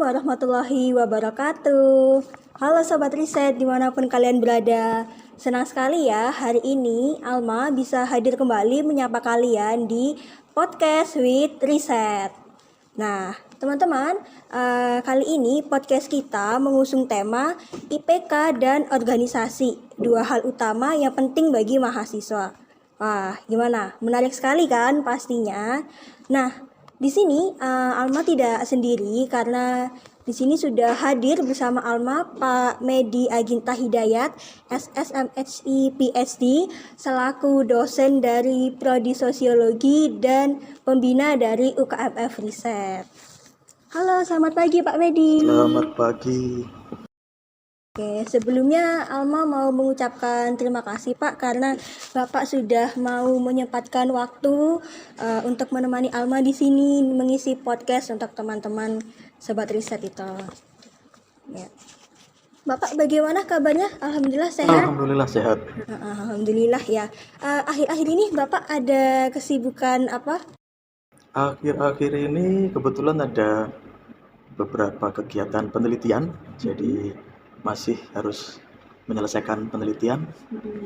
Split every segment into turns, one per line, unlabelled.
warahmatullahi wabarakatuh. Halo Sobat Riset dimanapun kalian berada. Senang sekali ya hari ini Alma bisa hadir kembali menyapa kalian di Podcast with Riset. Nah teman-teman, kali ini podcast kita mengusung tema IPK dan organisasi, dua hal utama yang penting bagi mahasiswa. Wah, gimana? Menarik sekali kan pastinya. Nah, di sini Alma tidak sendiri karena di sini sudah hadir bersama Alma Pak Medi Aginta Hidayat, SSMHI PhD, selaku dosen dari Prodi Sosiologi dan pembina dari UKMF Riset. Halo, selamat pagi Pak Medi.
Selamat pagi.
Oke, sebelumnya Alma mau mengucapkan terima kasih Pak karena Bapak sudah mau menyempatkan waktu untuk menemani Alma di sini mengisi podcast untuk teman-teman Sobat Riset itu. Ya. Bapak bagaimana kabarnya? Alhamdulillah sehat?
Alhamdulillah sehat.
Alhamdulillah ya. Akhir-akhir ini Bapak ada kesibukan apa?
Akhir-akhir ini kebetulan ada beberapa kegiatan penelitian, jadi masih harus menyelesaikan penelitian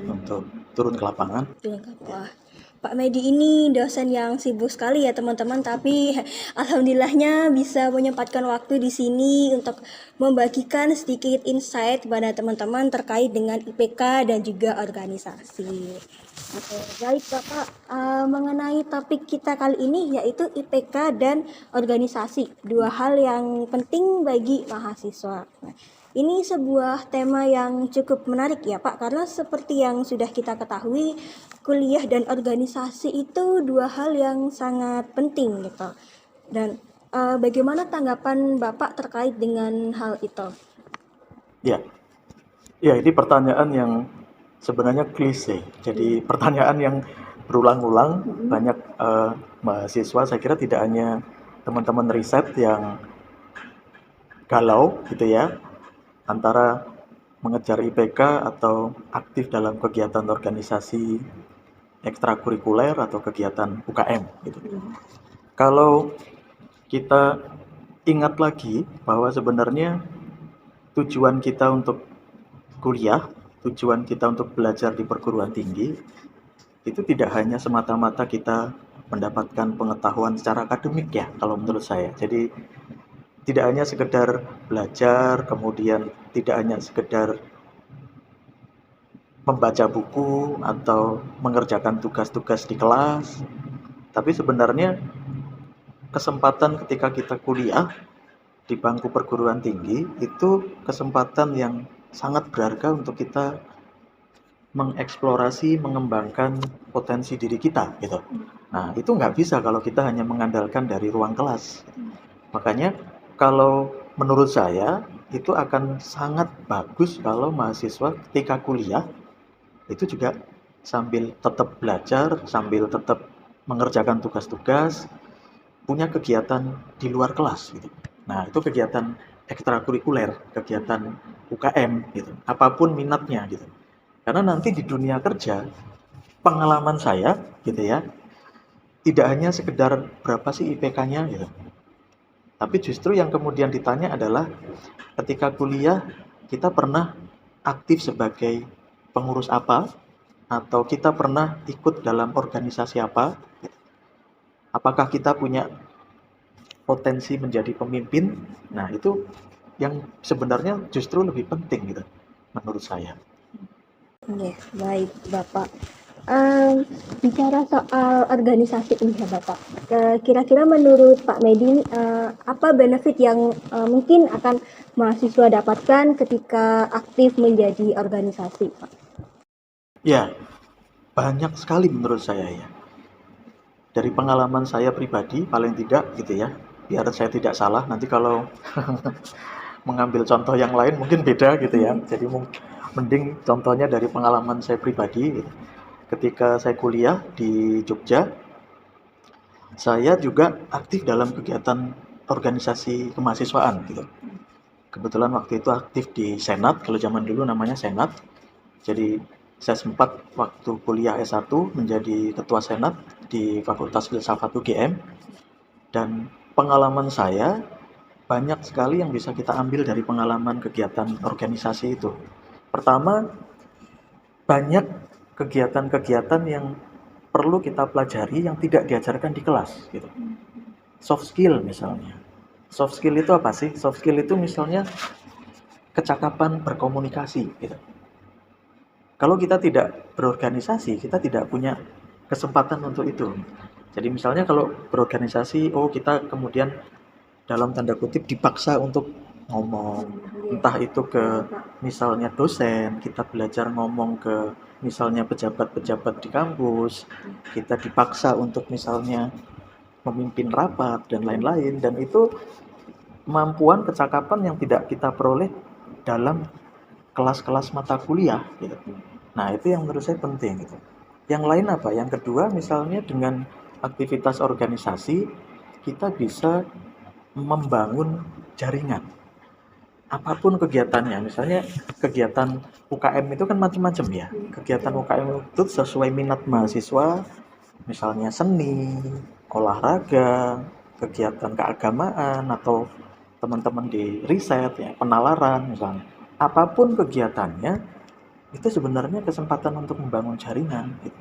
untuk turun ke lapangan.
Wah, Pak Medi ini dosen yang sibuk sekali ya teman-teman, tapi alhamdulillahnya bisa menyempatkan waktu di sini untuk membagikan sedikit insight kepada teman-teman terkait dengan IPK dan juga organisasi. Oke, baik Bapak, mengenai topik kita kali ini yaitu IPK dan organisasi, dua hal yang penting bagi mahasiswa. Nah, ini sebuah tema yang cukup menarik ya Pak, karena seperti yang sudah kita ketahui, kuliah dan organisasi itu dua hal yang sangat penting gitu. Dan bagaimana tanggapan Bapak terkait dengan hal itu?
Ya, ini pertanyaan yang sebenarnya klise. Jadi pertanyaan yang berulang-ulang, banyak mahasiswa, saya kira tidak hanya teman-teman riset yang galau gitu ya, antara mengejar IPK atau aktif dalam kegiatan organisasi ekstrakurikuler atau kegiatan UKM gitu. Kalau kita ingat lagi bahwa sebenarnya tujuan kita untuk kuliah, tujuan kita untuk belajar di perguruan tinggi itu tidak hanya semata-mata kita mendapatkan pengetahuan secara akademik ya kalau menurut saya. Jadi tidak hanya sekedar belajar, kemudian tidak hanya sekedar membaca buku atau mengerjakan tugas-tugas di kelas, tapi sebenarnya kesempatan ketika kita kuliah di bangku perguruan tinggi itu kesempatan yang sangat berharga untuk kita mengeksplorasi, mengembangkan potensi diri kita gitu. Nah, itu nggak bisa kalau kita hanya mengandalkan dari ruang kelas. Makanya kalau menurut saya itu akan sangat bagus kalau mahasiswa ketika kuliah itu juga sambil tetap belajar, sambil tetap mengerjakan tugas-tugas, punya kegiatan di luar kelas gitu. Nah, itu kegiatan ekstrakurikuler, kegiatan UKM gitu. Apapun minatnya gitu. Karena nanti di dunia kerja, pengalaman saya gitu ya, tidak hanya sekedar berapa sih IPK-nya gitu. Tapi justru yang kemudian ditanya adalah ketika kuliah kita pernah aktif sebagai pengurus apa atau kita pernah ikut dalam organisasi apa? Apakah kita punya potensi menjadi pemimpin? Nah, itu yang sebenarnya justru lebih penting gitu menurut saya.
Oke, baik Bapak. Bicara soal organisasi ini ya Bapak, kira-kira menurut Pak Medi apa benefit yang mungkin akan mahasiswa dapatkan ketika aktif menjadi organisasi Pak?
Ya, banyak sekali menurut saya ya. Dari pengalaman saya pribadi paling tidak gitu ya, biar saya tidak salah nanti kalau mengambil contoh yang lain mungkin beda gitu ya. Jadi mending contohnya dari pengalaman saya pribadi gitu. Ketika saya kuliah di Jogja, saya juga aktif dalam kegiatan organisasi kemahasiswaan gitu. Kebetulan waktu itu aktif di Senat, kalau zaman dulu namanya Senat. Jadi saya sempat waktu kuliah S1 menjadi ketua Senat di Fakultas Filsafat UGM. Dan pengalaman saya banyak sekali yang bisa kita ambil dari pengalaman kegiatan organisasi itu. Pertama, banyak kegiatan-kegiatan yang perlu kita pelajari yang tidak diajarkan di kelas gitu. Soft skill misalnya. Soft skill itu apa sih? Soft skill itu misalnya kecakapan berkomunikasi gitu. Kalau kita tidak berorganisasi, kita tidak punya kesempatan untuk itu. Jadi misalnya kalau berorganisasi, kita kemudian dalam tanda kutip dipaksa untuk ngomong, entah itu ke misalnya dosen, kita belajar ngomong ke misalnya pejabat-pejabat di kampus, kita dipaksa untuk misalnya memimpin rapat dan lain-lain, dan itu kemampuan kecakapan yang tidak kita peroleh dalam kelas-kelas mata kuliah gitu. Nah, itu yang menurut saya penting gitu. Yang lain apa? Yang kedua, misalnya dengan aktivitas organisasi kita bisa membangun jaringan. Apapun kegiatannya, misalnya kegiatan UKM itu kan macam-macam ya. Kegiatan UKM itu sesuai minat mahasiswa, misalnya seni, olahraga, kegiatan keagamaan, atau teman-teman di riset ya, penalaran misalnya. Apapun kegiatannya, itu sebenarnya kesempatan untuk membangun jaringan gitu.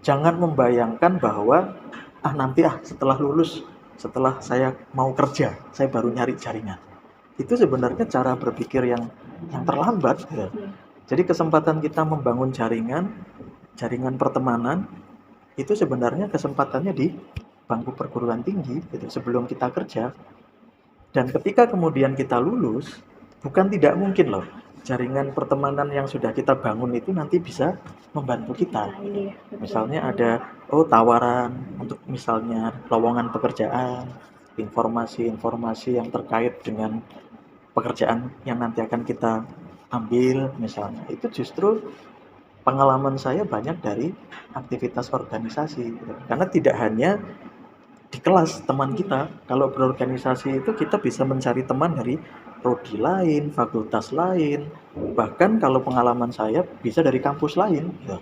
Jangan membayangkan bahwa nanti setelah lulus, setelah saya mau kerja, saya baru nyari jaringan. Itu sebenarnya cara berpikir yang terlambat gitu. Jadi kesempatan kita membangun jaringan pertemanan itu sebenarnya kesempatannya di bangku perguruan tinggi gitu, sebelum kita kerja. Dan ketika kemudian kita lulus, bukan tidak mungkin loh, jaringan pertemanan yang sudah kita bangun itu nanti bisa membantu kita. Misalnya ada tawaran untuk misalnya lowongan pekerjaan, informasi-informasi yang terkait dengan pekerjaan yang nanti akan kita ambil misalnya. Itu justru pengalaman saya banyak dari aktivitas organisasi. Karena tidak hanya di kelas teman kita, kalau berorganisasi itu kita bisa mencari teman dari prodi lain, fakultas lain, bahkan kalau pengalaman saya bisa dari kampus lain gitu.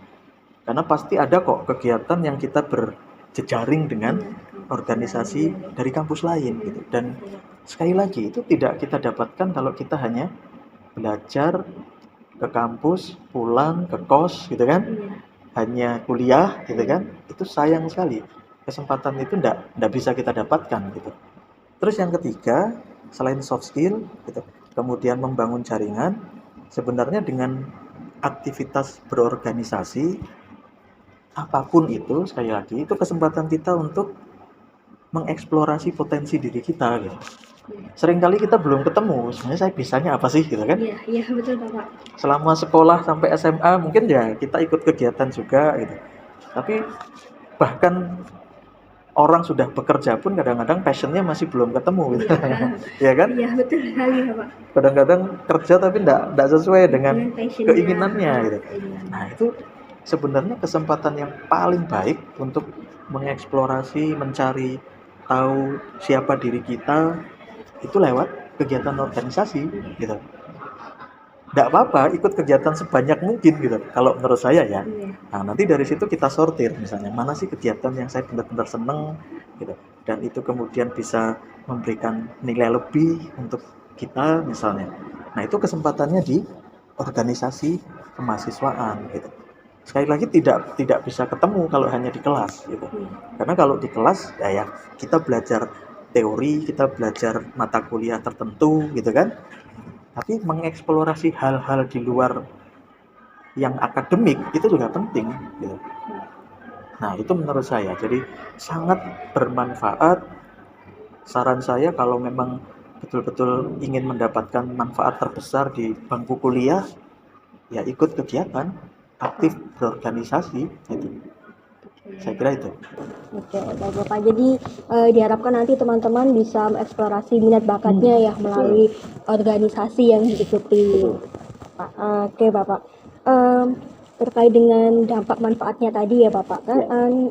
Karena pasti ada kok kegiatan yang kita berjejaring dengan organisasi dari kampus lain gitu. Dan sekali lagi itu tidak kita dapatkan kalau kita hanya belajar ke kampus, pulang ke kos gitu kan, hanya kuliah gitu kan. Itu sayang sekali, kesempatan itu enggak bisa kita dapatkan gitu. Terus yang ketiga, selain soft skill gitu, kemudian membangun jaringan, sebenarnya dengan aktivitas berorganisasi apapun itu, sekali lagi itu kesempatan kita untuk mengeksplorasi potensi diri kita gitu. Seringkali kita belum ketemu sebenarnya saya bisanya apa sih gitu kan.
Iya betul Bapak.
Selama sekolah sampai SMA mungkin ya kita ikut kegiatan juga gitu. Tapi bahkan orang sudah bekerja pun kadang-kadang passionnya masih belum ketemu gitu. Ya kan?
Iya betul sekali Bapak.
Kadang-kadang kerja tapi enggak sesuai dengan keinginannya gitu. Nah, itu sebenarnya kesempatan yang paling baik untuk mengeksplorasi, mencari tahu siapa diri kita itu lewat kegiatan organisasi gitu. Enggak apa-apa ikut kegiatan sebanyak mungkin gitu kalau menurut saya ya. Nah, nanti dari situ kita sortir misalnya mana sih kegiatan yang saya benar-benar seneng gitu, dan itu kemudian bisa memberikan nilai lebih untuk kita misalnya. Nah, itu kesempatannya di organisasi kemahasiswaan gitu. Sekali lagi tidak bisa ketemu kalau hanya di kelas gitu. Karena kalau di kelas ya kita belajar teori, kita belajar mata kuliah tertentu gitu kan. Tapi mengeksplorasi hal-hal di luar yang akademik itu juga penting gitu. Nah, itu menurut saya jadi sangat bermanfaat. Saran saya kalau memang betul-betul ingin mendapatkan manfaat terbesar di bangku kuliah, ya ikut kegiatan, aktif berorganisasi gitu. Saya kira itu.
Oke, Bapak. Jadi diharapkan nanti teman-teman bisa mengeksplorasi minat bakatnya ya melalui organisasi yang diikuti. Oke, Bapak. Terkait dengan dampak manfaatnya tadi ya, Bapak. Kan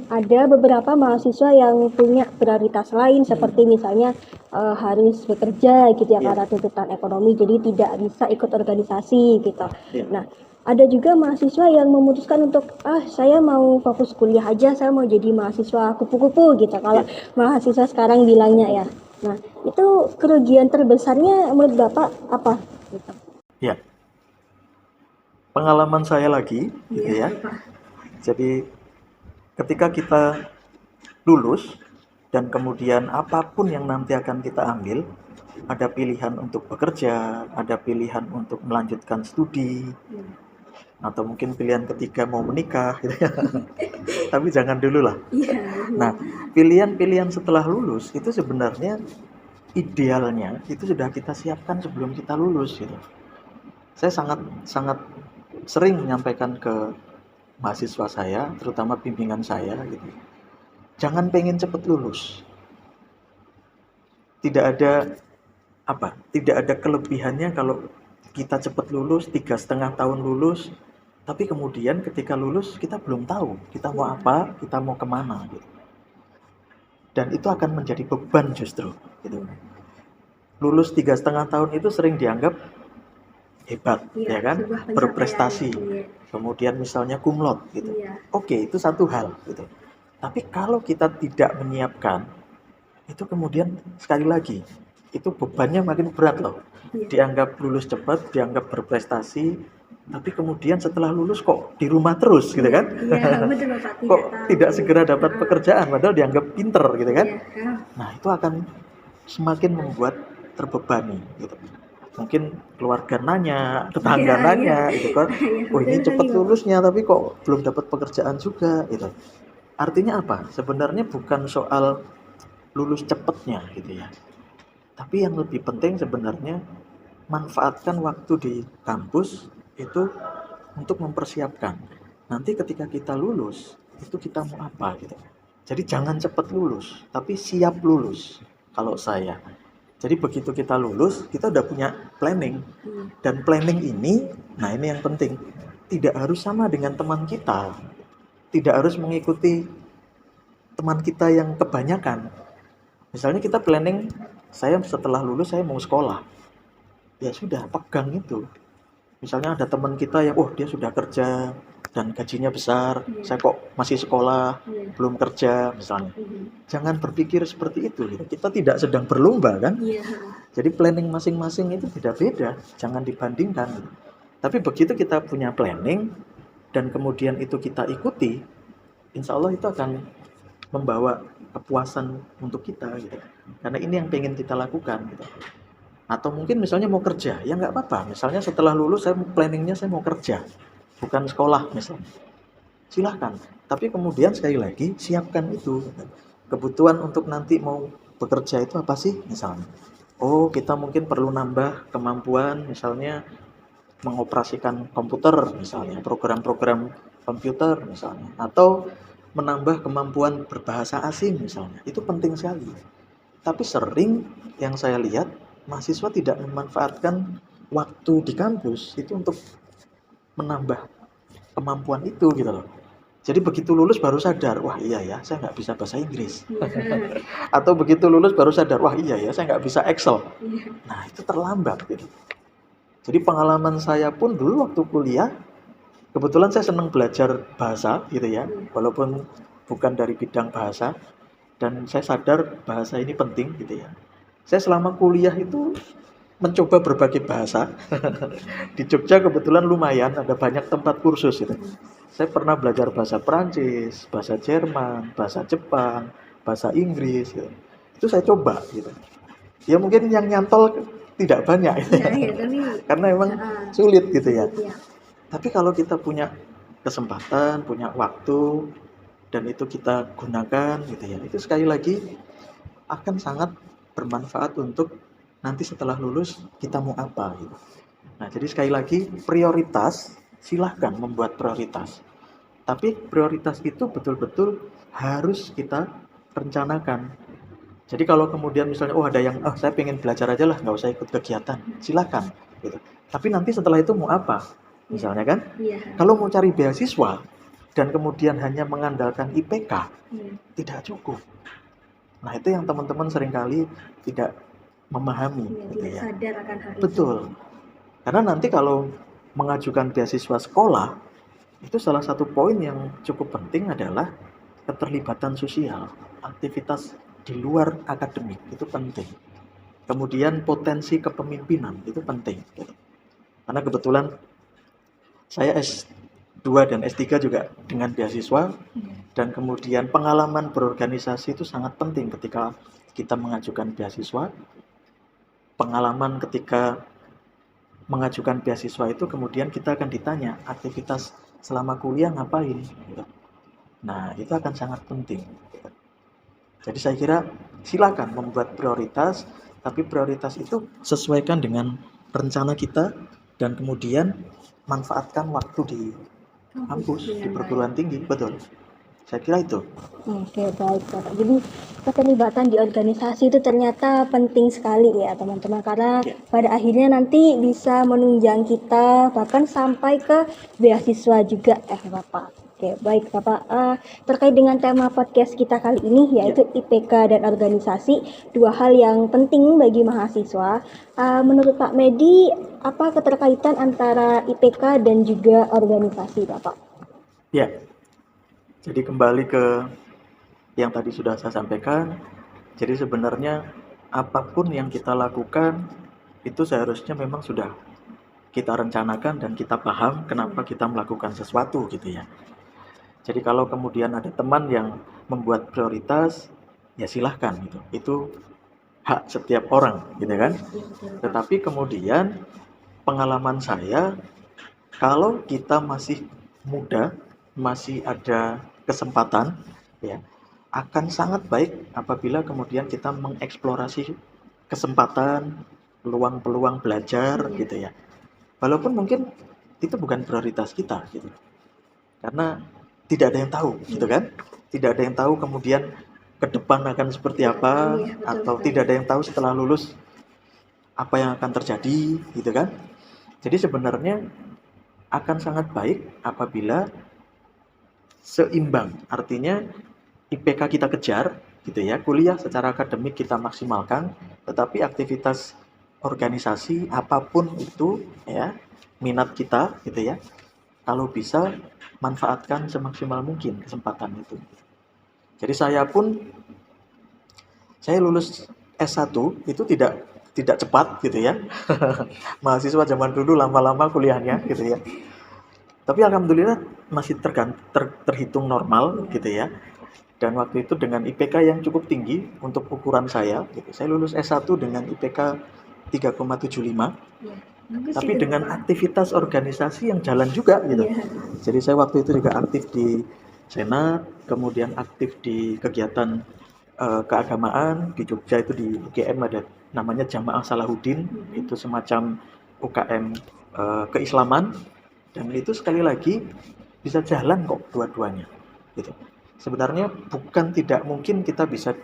ada beberapa mahasiswa yang punya prioritas lain seperti misalnya harus bekerja gitu ya karena tuntutan ekonomi, jadi tidak bisa ikut organisasi gitu. Nah, ada juga mahasiswa yang memutuskan untuk saya mau fokus kuliah aja, saya mau jadi mahasiswa kupu-kupu gitu kalau mahasiswa sekarang bilangnya ya. Nah, itu kerugian terbesarnya menurut Bapak apa? Gitu.
Ya, pengalaman saya lagi, gitu ya.
Bapak.
Jadi ketika kita lulus dan kemudian apapun yang nanti akan kita ambil, ada pilihan untuk bekerja, ada pilihan untuk melanjutkan studi, atau mungkin pilihan ketiga mau menikah, gitu ya. Tapi jangan dulu lah. Nah, pilihan-pilihan setelah lulus itu sebenarnya idealnya itu sudah kita siapkan sebelum kita lulus, gitu. Saya sangat sering menyampaikan ke mahasiswa saya, terutama bimbingan saya, gitu. Jangan pengen cepet lulus. Tidak ada kelebihannya kalau kita cepat lulus, 3,5 tahun lulus, tapi kemudian ketika lulus kita belum tahu kita mau apa, kita mau kemana, gitu. Dan itu akan menjadi beban justru, gitu. Lulus 3,5 tahun itu sering dianggap hebat, ya kan, berprestasi. Kemudian misalnya cum laude, gitu. Oke, itu satu hal, gitu. Tapi kalau kita tidak menyiapkan, itu kemudian sekali lagi itu bebannya makin berat loh. Dianggap lulus cepat, dianggap berprestasi, tapi kemudian setelah lulus kok di rumah terus, gitu kan?
Betul, Bapak.
Kok tidak segera dapat pekerjaan padahal dianggap pinter, gitu kan? Nah, itu akan semakin membuat terbebani, gitu. Mungkin keluarga nanya, tetangga nanya, gitu kan? Oh, ini cepat lulusnya tapi kok belum dapat pekerjaan juga, gitu. Artinya apa? Sebenarnya bukan soal lulus cepatnya, gitu ya. Tapi yang lebih penting sebenarnya manfaatkan waktu di kampus itu untuk mempersiapkan. Nanti ketika kita lulus, itu kita mau apa, gitu. Jadi jangan cepat lulus, tapi siap lulus kalau saya. Jadi begitu kita lulus, kita udah punya planning. Dan planning ini, nah ini yang penting, tidak harus sama dengan teman kita. Tidak harus mengikuti teman kita yang kebanyakan. Misalnya kita planning, saya setelah lulus saya mau sekolah. Ya sudah, pegang itu. Misalnya ada teman kita yang, dia sudah kerja dan gajinya besar, saya kok masih sekolah, belum kerja misalnya. Jangan berpikir seperti itu. Kita tidak sedang berlomba kan? Jadi planning masing-masing itu beda-beda, jangan dibandingkan. Tapi begitu kita punya planning dan kemudian itu kita ikuti, insya Allah itu akan membawa kepuasan untuk kita, gitu. Karena ini yang pengen kita lakukan, gitu. Atau mungkin misalnya mau kerja, ya nggak apa-apa. Misalnya setelah lulus saya planningnya saya mau kerja, bukan sekolah misalnya. Silahkan. Tapi kemudian sekali lagi siapkan itu. Kebutuhan untuk nanti mau bekerja itu apa sih misalnya? Oh, kita mungkin perlu nambah kemampuan misalnya mengoperasikan komputer misalnya, program-program komputer misalnya, atau menambah kemampuan berbahasa asing misalnya. Itu penting sekali. Tapi sering yang saya lihat mahasiswa tidak memanfaatkan waktu di kampus itu untuk menambah kemampuan itu, gitu loh. Jadi begitu lulus baru sadar, wah iya ya saya nggak bisa bahasa Inggris. Atau begitu lulus baru sadar, wah iya ya saya nggak bisa Excel. Nah itu terlambat, gitu. Jadi pengalaman saya pun dulu waktu kuliah, kebetulan saya senang belajar bahasa, gitu ya, walaupun bukan dari bidang bahasa, dan saya sadar bahasa ini penting, gitu ya. Saya selama kuliah itu mencoba berbagai bahasa. Di Jogja kebetulan lumayan, ada banyak tempat kursus, gitu. Saya pernah belajar bahasa Perancis, bahasa Jerman, bahasa Jepang, bahasa Inggris, gitu. Itu saya coba, gitu. Ya mungkin yang nyantol tidak banyak, gitu. Karena emang sulit, gitu ya. Tapi kalau kita punya kesempatan, punya waktu, dan itu kita gunakan, gitu ya, itu sekali lagi akan sangat bermanfaat untuk nanti setelah lulus kita mau apa, gitu. Nah, jadi sekali lagi prioritas, silahkan membuat prioritas. Tapi prioritas itu betul-betul harus kita rencanakan. Jadi kalau kemudian misalnya, ada yang, saya pengen belajar aja lah, nggak usah ikut kegiatan, silahkan, gitu. Tapi nanti setelah itu mau apa? Misalnya kan, kalau mau cari beasiswa dan kemudian hanya mengandalkan IPK, tidak cukup. Nah itu yang teman-teman seringkali tidak memahami, gitu ya.
Sadar akan hal itu.
Betul. Karena nanti kalau mengajukan beasiswa sekolah, itu salah satu poin yang cukup penting adalah keterlibatan sosial, aktivitas di luar akademik itu penting. Kemudian potensi kepemimpinan itu penting gitu. Karena kebetulan saya S2 dan S3 juga dengan beasiswa, dan kemudian pengalaman berorganisasi itu sangat penting ketika kita mengajukan beasiswa. Pengalaman ketika mengajukan beasiswa itu kemudian kita akan ditanya aktivitas selama kuliah ngapain gitu. Nah, itu akan sangat penting. Jadi saya kira silakan membuat prioritas, tapi prioritas itu sesuaikan dengan rencana kita dan kemudian manfaatkan waktu di kampus, di perguruan tinggi, betul. Saya kira itu.
Oke, baik Bapak. Jadi keterlibatan di organisasi itu ternyata penting sekali ya teman-teman, karena pada akhirnya nanti bisa menunjang kita bahkan sampai ke beasiswa juga Bapak. Oke, baik Bapak. Terkait dengan tema podcast kita kali ini yaitu IPK dan organisasi, dua hal yang penting bagi mahasiswa. Menurut Pak Medi, apa keterkaitan antara IPK dan juga organisasi Bapak?
Ya, jadi kembali ke yang tadi sudah saya sampaikan. Jadi sebenarnya apapun yang kita lakukan itu seharusnya memang sudah kita rencanakan dan kita paham kenapa kita melakukan sesuatu gitu ya. Jadi kalau kemudian ada teman yang membuat prioritas, ya silahkan gitu. Itu hak setiap orang gitu kan. Tetapi kemudian pengalaman saya, kalau kita masih muda, masih ada kesempatan, ya, akan sangat baik apabila kemudian kita mengeksplorasi kesempatan, peluang-peluang belajar gitu ya. Walaupun mungkin itu bukan prioritas kita gitu. Karena tidak ada yang tahu gitu kan. Tidak ada yang tahu kemudian ke depan akan seperti apa, atau tidak ada yang tahu setelah lulus apa yang akan terjadi gitu kan. Jadi sebenarnya akan sangat baik apabila seimbang, artinya IPK kita kejar gitu ya, kuliah secara akademik kita maksimalkan, tetapi aktivitas organisasi apapun itu ya, minat kita gitu ya, kalau bisa manfaatkan semaksimal mungkin kesempatan itu. Jadi saya lulus S1 itu tidak cepat gitu ya. Mahasiswa zaman dulu lama-lama kuliahnya gitu ya. Tapi alhamdulillah masih terhitung normal gitu ya. Dan waktu itu dengan IPK yang cukup tinggi untuk ukuran saya gitu. Saya lulus S1 dengan IPK 3,75. Tapi dengan aktivitas organisasi yang jalan juga gitu. Jadi saya waktu itu juga aktif di Senat, kemudian aktif di kegiatan keagamaan di Jogja, itu di UGM ada namanya Jamaah Salahuddin, itu semacam UKM keislaman, dan itu sekali lagi bisa jalan kok dua-duanya gitu. Sebenarnya bukan tidak mungkin kita bisa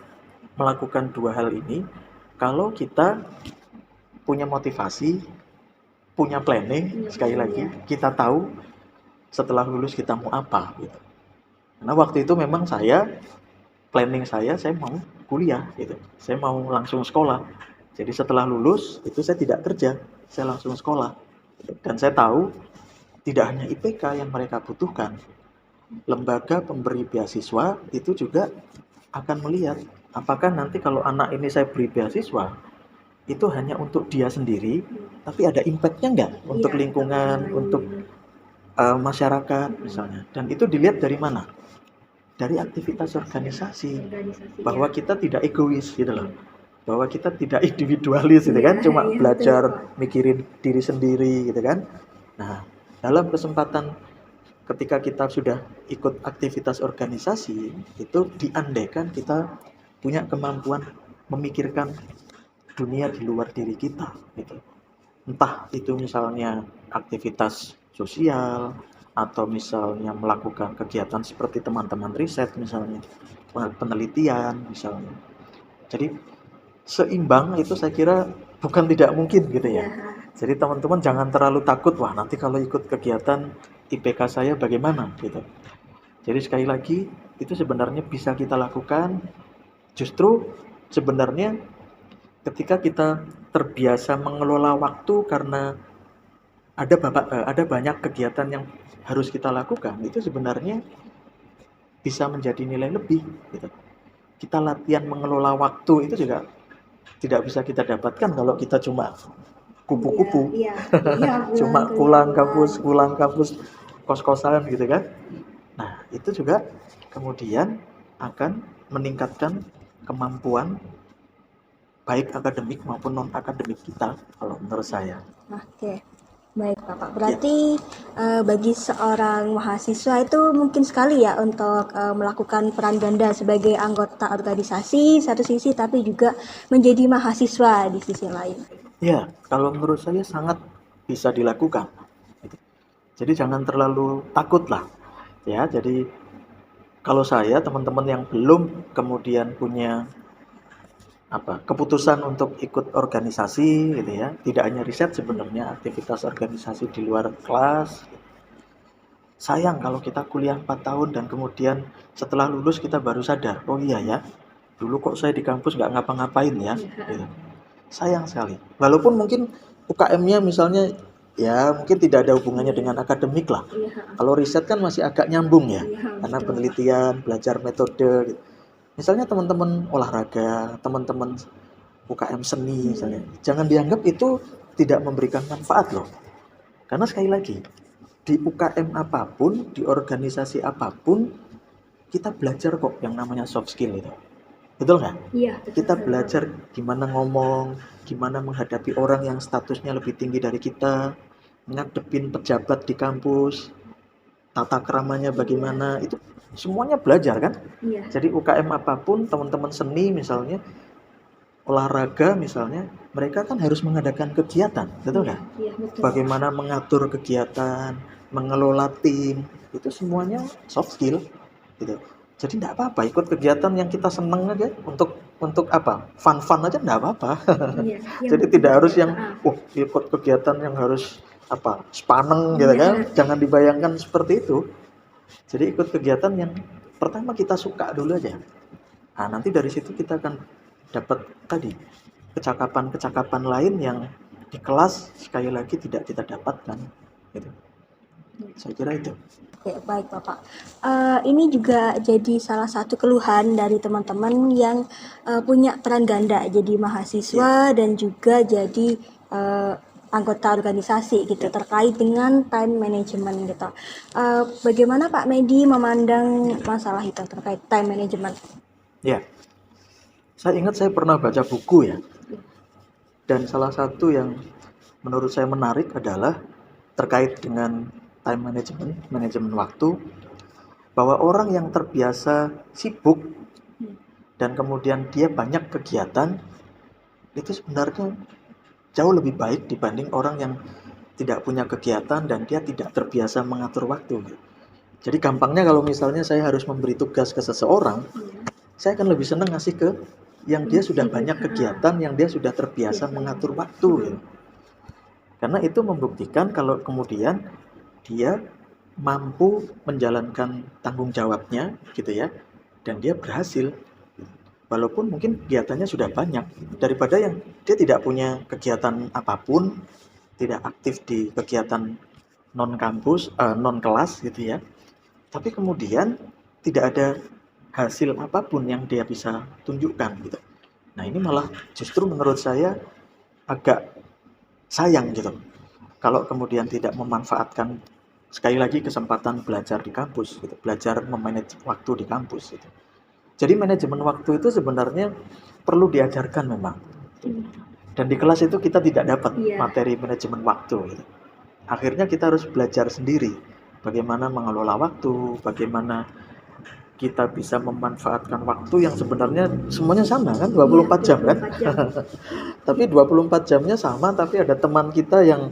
melakukan dua hal ini kalau kita punya motivasi, punya planning, sekali lagi kita tahu setelah lulus kita mau apa gitu. Karena waktu itu memang planning saya mau kuliah gitu. Saya mau langsung sekolah. Jadi setelah lulus itu saya tidak kerja, saya langsung sekolah. Dan saya tahu tidak hanya IPK yang mereka butuhkan. Lembaga pemberi beasiswa itu juga akan melihat apakah nanti kalau anak ini saya beri beasiswa itu hanya untuk dia sendiri, tapi ada impact-nya enggak untuk lingkungan, untuk masyarakat misalnya. Dan itu dilihat dari mana? Dari aktivitas organisasi, bahwa kita tidak egois gitu loh, bahwa kita tidak individualis gitu kan, cuma belajar mikirin diri sendiri gitu kan. Nah, dalam kesempatan ketika kita sudah ikut aktivitas organisasi, itu diandaikan kita punya kemampuan memikirkan dunia di luar diri kita gitu. Entah itu misalnya aktivitas sosial, atau misalnya melakukan kegiatan seperti teman-teman riset misalnya, penelitian misalnya. Jadi seimbang itu saya kira bukan tidak mungkin gitu ya. Jadi teman-teman jangan terlalu takut, wah nanti kalau ikut kegiatan IPK saya bagaimana gitu. Jadi sekali lagi itu sebenarnya bisa kita lakukan. Justru sebenarnya ketika kita terbiasa mengelola waktu karena ada banyak kegiatan yang harus kita lakukan, itu sebenarnya bisa menjadi nilai lebih gitu. kita latihan mengelola waktu itu juga tidak bisa kita dapatkan kalau kita cuma kupu-kupu,
Iya, iya,
cuma pulang kampus, kos-kosan gitu kan. Nah, itu juga kemudian akan meningkatkan kemampuan baik akademik maupun non akademik kita kalau menurut saya.
Oke, baik Bapak.
Ya,
Berarti bagi seorang mahasiswa itu mungkin sekali ya untuk melakukan peran ganda sebagai anggota organisasi satu sisi, tapi juga menjadi mahasiswa di sisi lain.
ya, kalau menurut saya sangat bisa dilakukan. Jadi jangan terlalu takut lah. Ya, jadi kalau saya teman-teman yang belum kemudian punya keputusan untuk ikut organisasi gitu ya, tidak hanya riset sebenarnya, aktivitas organisasi di luar kelas. Sayang kalau kita kuliah 4 tahun dan kemudian setelah lulus kita baru sadar, oh iya ya, dulu kok saya di kampus nggak ngapa-ngapain ya, gitu. Sayang sekali. Walaupun mungkin UKM-nya misalnya ya mungkin tidak ada hubungannya dengan akademik lah. Kalau riset kan masih agak nyambung ya, karena penelitian, belajar metode gitu. Misalnya teman-teman olahraga, teman-teman UKM seni misalnya, jangan dianggap itu tidak memberikan manfaat loh. Karena sekali lagi, di UKM apapun, di organisasi apapun, kita belajar kok yang namanya soft skill itu. Betul nggak?
Iya,
Kita belajar gimana ngomong, gimana menghadapi orang yang statusnya lebih tinggi dari kita, ngadepin pejabat di kampus, tata keramanya bagaimana, itu semuanya belajar kan?
Iya.
Jadi UKM apapun, teman-teman seni misalnya, olahraga misalnya, mereka kan harus mengadakan kegiatan, betul nggak?
Iya, betul.
Bagaimana mengatur kegiatan, mengelola tim, itu semuanya soft skill, gitu. Jadi tidak apa-apa ikut kegiatan yang kita seneng aja untuk apa? Fun aja tidak apa-apa.
Iya,
Jadi tidak harus yang ikut kegiatan yang harus sepaneng gitu kan. Jangan dibayangkan seperti itu. Jadi ikut kegiatan yang pertama kita suka dulu aja. Nah, nanti dari situ kita akan dapat tadi kecakapan-kecakapan lain yang di kelas sekali lagi tidak kita dapatkan gitu. Saya kira itu.
Oke, baik Bapak. Ini juga jadi salah satu keluhan dari teman-teman yang punya peran ganda, jadi mahasiswa dan juga jadi anggota organisasi gitu, terkait dengan time management gitu. Bagaimana Pak Medi memandang masalah itu terkait time management?
Ya, saya ingat saya pernah baca buku ya, dan salah satu yang menurut saya menarik adalah terkait dengan time management, manajemen waktu, bahwa orang yang terbiasa sibuk dan kemudian dia banyak kegiatan, itu sebenarnya jauh lebih baik dibanding orang yang tidak punya kegiatan dan dia tidak terbiasa mengatur waktu. Jadi gampangnya kalau misalnya saya harus memberi tugas ke seseorang, saya akan lebih senang ngasih ke yang dia sudah banyak kegiatan, yang dia sudah terbiasa mengatur waktu. Karena itu membuktikan kalau kemudian dia mampu menjalankan tanggung jawabnya gitu ya, dan dia berhasil walaupun mungkin kegiatannya sudah banyak, daripada yang dia tidak punya kegiatan apapun, tidak aktif di kegiatan non kampus, non kelas gitu ya, tapi kemudian tidak ada hasil apapun yang dia bisa tunjukkan gitu. Nah, ini malah justru menurut saya agak sayang gitu kalau kemudian tidak memanfaatkan sekali lagi kesempatan belajar di kampus gitu, belajar memanage waktu di kampus gitu. Jadi manajemen waktu itu sebenarnya perlu diajarkan memang. Dan di kelas itu kita tidak dapat materi manajemen waktu gitu. Akhirnya kita harus belajar sendiri bagaimana mengelola waktu, bagaimana kita bisa memanfaatkan waktu yang sebenarnya semuanya sama kan, 24 jam kan. Tapi 24 jamnya sama, tapi ada teman kita yang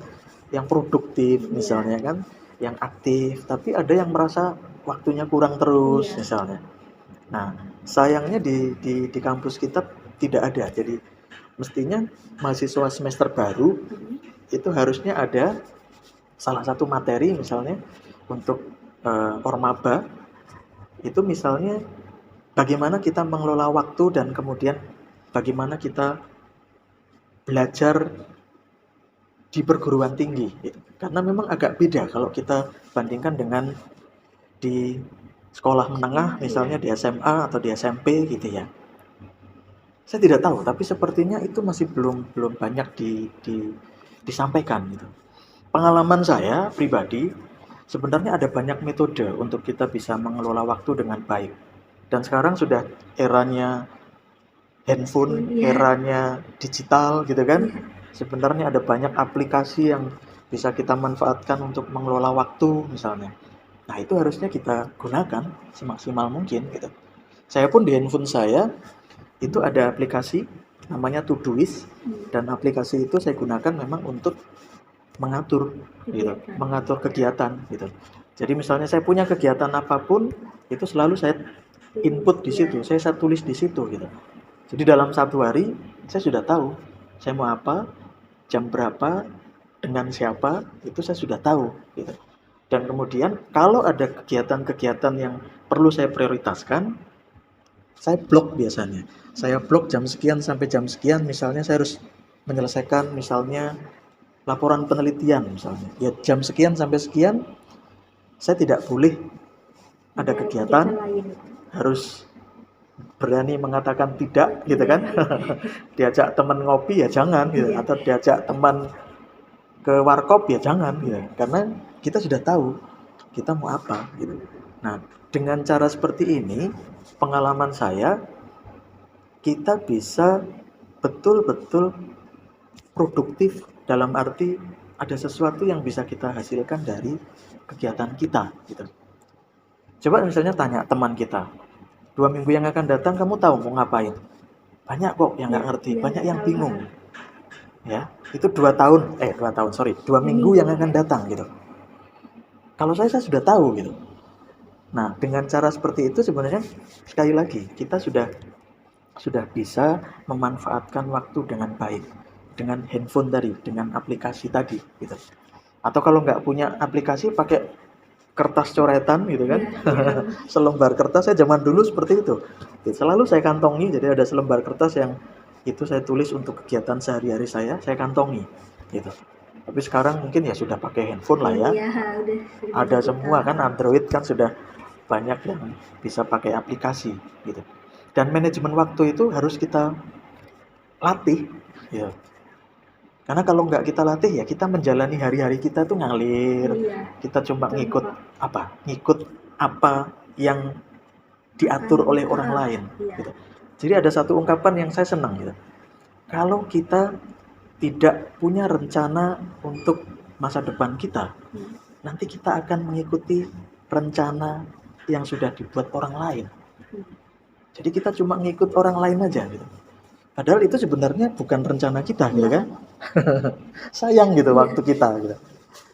produktif misalnya kan, yang aktif, tapi ada yang merasa waktunya kurang terus misalnya. Nah, sayangnya di kampus kita tidak ada. Jadi mestinya mahasiswa semester baru itu harusnya ada salah satu materi misalnya untuk ormaba, itu misalnya bagaimana kita mengelola waktu dan kemudian bagaimana kita belajar di perguruan tinggi gitu. Karena memang agak beda kalau kita bandingkan dengan di sekolah menengah misalnya di SMA atau di SMP gitu ya. Saya tidak tahu, tapi sepertinya itu masih belum banyak disampaikan gitu. Pengalaman saya pribadi, sebenarnya ada banyak metode untuk kita bisa mengelola waktu dengan baik. Dan sekarang sudah eranya handphone, eranya digital gitu kan. Sebenarnya ada banyak aplikasi yang bisa kita manfaatkan untuk mengelola waktu misalnya. Nah, itu harusnya kita gunakan semaksimal mungkin gitu. Saya pun di handphone saya itu ada aplikasi namanya Todoist, dan aplikasi itu saya gunakan memang untuk mengatur gitu, mengatur kegiatan gitu. Jadi misalnya saya punya kegiatan apapun itu selalu saya input di situ, saya tulis di situ gitu. Jadi dalam satu hari saya sudah tahu saya mau apa, jam berapa, dengan siapa, itu saya sudah tahu gitu. Dan kemudian kalau ada kegiatan-kegiatan yang perlu saya prioritaskan, saya blok biasanya. Saya blok jam sekian sampai jam sekian, misalnya saya harus menyelesaikan misalnya laporan penelitian misalnya. Ya jam sekian sampai sekian saya tidak boleh ada kegiatan, harus berani mengatakan tidak gitu kan. Diajak teman ngopi ya jangan gitu, atau diajak teman ke warkop ya jangan gitu. Karena kita sudah tahu kita mau apa gitu. Nah, dengan cara seperti ini, pengalaman saya, kita bisa betul-betul produktif dalam arti ada sesuatu yang bisa kita hasilkan dari kegiatan kita gitu. Coba misalnya tanya teman kita, 2 minggu yang akan datang kamu tahu mau ngapain? Banyak kok yang nggak ngerti, banyak yang bingung. Ya, itu 2 minggu yang akan datang gitu. Kalau saya sudah tahu gitu. Nah, dengan cara seperti itu sebenarnya sekali lagi kita sudah bisa memanfaatkan waktu dengan baik dengan handphone tadi, dengan aplikasi tadi gitu. Atau kalau nggak punya aplikasi pakai kertas coretan gitu kan. Selembar kertas, saya zaman dulu seperti itu. Selalu saya kantongi, jadi ada selembar kertas yang itu saya tulis untuk kegiatan sehari-hari saya kantongi gitu. Tapi sekarang mungkin ya sudah pakai handphone lah ya. Ada semua kan, Android kan sudah banyak yang bisa pakai aplikasi gitu. Dan manajemen waktu itu harus kita latih ya. Karena kalau nggak kita latih ya kita menjalani hari-hari kita tuh ngalir. Kita cuma ngikut apa yang diatur oleh orang lain gitu. Jadi ada satu ungkapan yang saya senang gitu. Kalau kita tidak punya rencana untuk masa depan kita, nanti kita akan mengikuti rencana yang sudah dibuat orang lain. Jadi kita cuma ngikut orang lain aja gitu. Padahal itu sebenarnya bukan rencana kita gitu kan. Sayang gitu waktu kita gitu.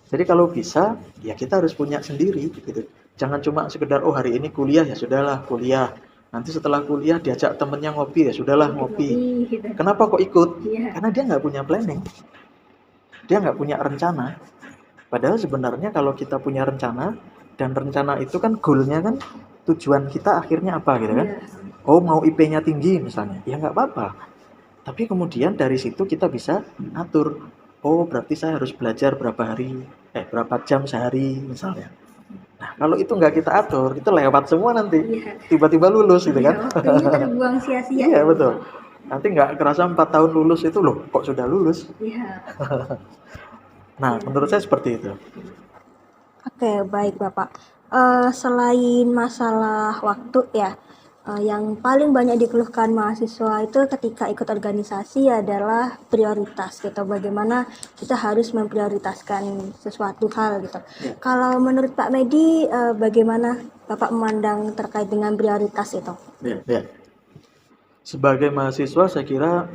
Jadi kalau bisa ya kita harus punya sendiri gitu. Jangan cuma sekedar hari ini kuliah ya sudahlah kuliah. Nanti setelah kuliah diajak temennya ngopi ya sudahlah ngopi. Kenapa kok ikut? Karena dia nggak punya planning. Dia nggak punya rencana. Padahal sebenarnya kalau kita punya rencana, dan rencana itu kan goalnya kan tujuan kita akhirnya apa gitu kan. Oh mau IP-nya tinggi misalnya, ya nggak apa-apa. Tapi kemudian dari situ kita bisa atur. Oh berarti saya harus belajar berapa jam sehari misalnya. Nah kalau itu nggak kita atur, itu lewat semua nanti. Tiba-tiba lulus gitu kan.
Terbuang sia-sia.
Iya betul. Nanti nggak kerasa 4 tahun lulus itu loh, kok sudah lulus. Nah menurut saya seperti itu.
Oke, baik Bapak. Selain masalah waktu ya, yang paling banyak dikeluhkan mahasiswa itu ketika ikut organisasi adalah prioritas gitu. Bagaimana kita harus memprioritaskan sesuatu hal gitu. Kalau menurut Pak Medi, bagaimana Bapak memandang terkait dengan prioritas itu?
Ya. Sebagai mahasiswa saya kira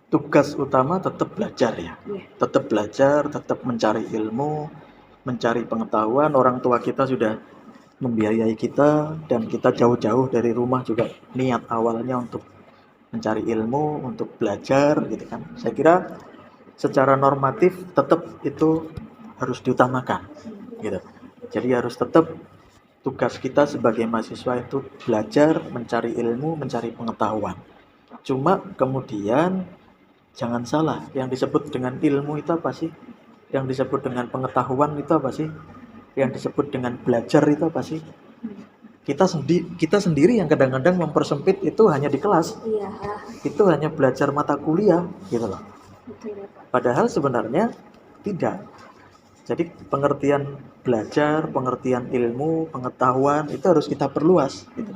tugas utama tetap belajar ya. Tetap belajar, tetap mencari ilmu, mencari pengetahuan. Orang tua kita sudah membiayai kita dan kita jauh-jauh dari rumah juga niat awalnya untuk mencari ilmu, untuk belajar gitu kan. Saya kira secara normatif tetap itu harus diutamakan gitu. Jadi harus tetap tugas kita sebagai mahasiswa itu belajar, mencari ilmu, mencari pengetahuan. Cuma kemudian jangan salah, yang disebut dengan ilmu itu apa sih? Yang disebut dengan pengetahuan itu apa sih? Yang disebut dengan belajar itu apa sih? Kita sendiri yang kadang-kadang mempersempit itu hanya di kelas,
Iya,
itu hanya belajar mata kuliah gitu loh.
betul ya Pak.
Padahal sebenarnya tidak. Jadi pengertian belajar, pengertian ilmu, pengetahuan itu harus kita perluas gitu.